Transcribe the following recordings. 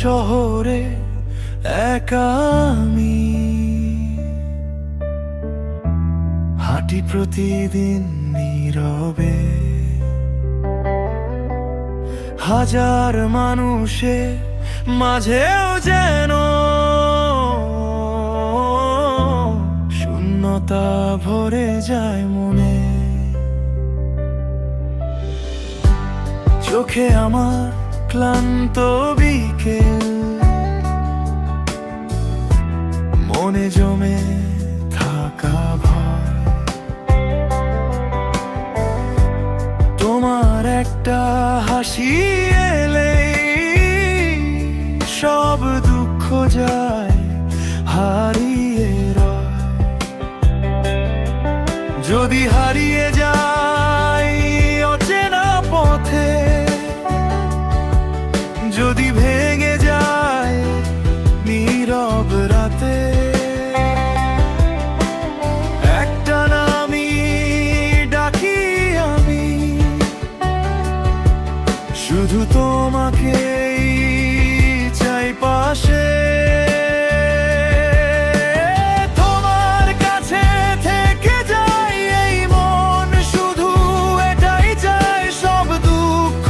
শহরে একা আমি হাঁটি প্রতিদিন নীরবে, হাজার মানুষের মাঝেও যেন শূন্যতা ভরে যায় মনে। চোখে আমার ক্লান্ত বিকেল, মনে জমে থাকা ভয়, তোমার একটা হাসি এলেই সব দুঃখ যায় হারিয়ে রয়। যদি হারিয়ে যাই অচেনা পথে, যদি ভেঙে যায় নীরব রাতে, একটা নামই ডাকি আমি, শুধু তোমাকেই চাই পাশে। তোমার কাছে থেকে যাই এই মন, শুধু এটাই চাই, সব দুঃখ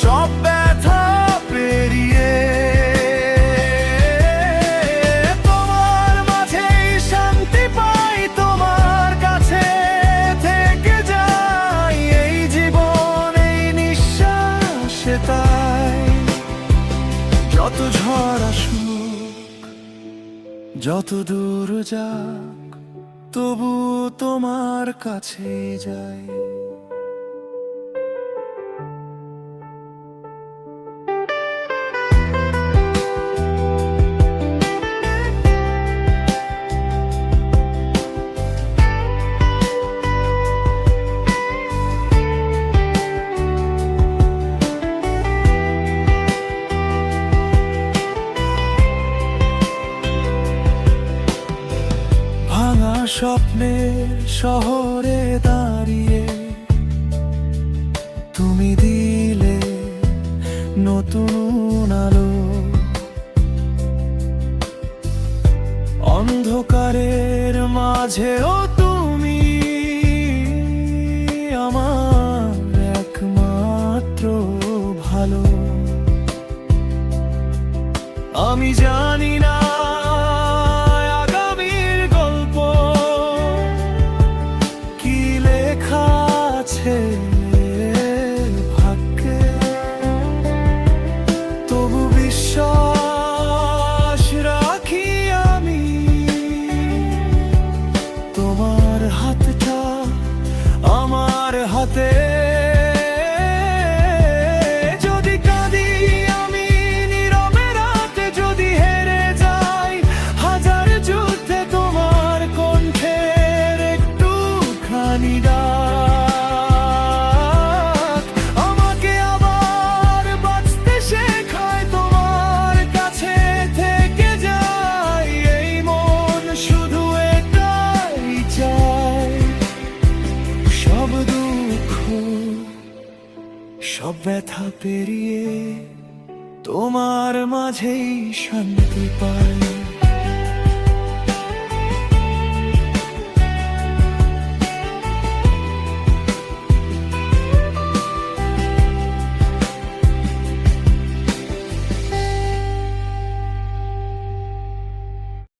সব ব্যথা পেরিয়ে। তোমার মাঝেই শান্তি পাই, তোমার কাছে থেকে যাই এই জীবন এই নিঃশ্বাসে। তাই যত ঝড় আসুক, যত দূর যাক, তবু তোমার কাছে যাই। ভাঙা স্বপ্নের শহরে দাঁড়িয়ে তুমি দিলে নতুন আলো। অন্ধকারের মাঝেও তুমি আমার একমাত্র ভালো। আমি জানি না আগামীর গল্প কি লেখা আছে ভাগ্যে, তবু বিশ্বাস রাখি আমি, তোমার হাতটা আমার হাতে। যদি কাঁদি আমি নীরবে রাতে, যদি হেরে যাই হাজার যুদ্ধে, তোমার কণ্ঠের একটুখানি ডাক আমাকে আবার বাঁচতে শেখায়। তোমার কাছে থেকে যাই এই মন, শুধু এটাই চাই, সব দুঃখ সব ব্যথা পেরিয়ে তোমার মাঝেই শান্তি পাই।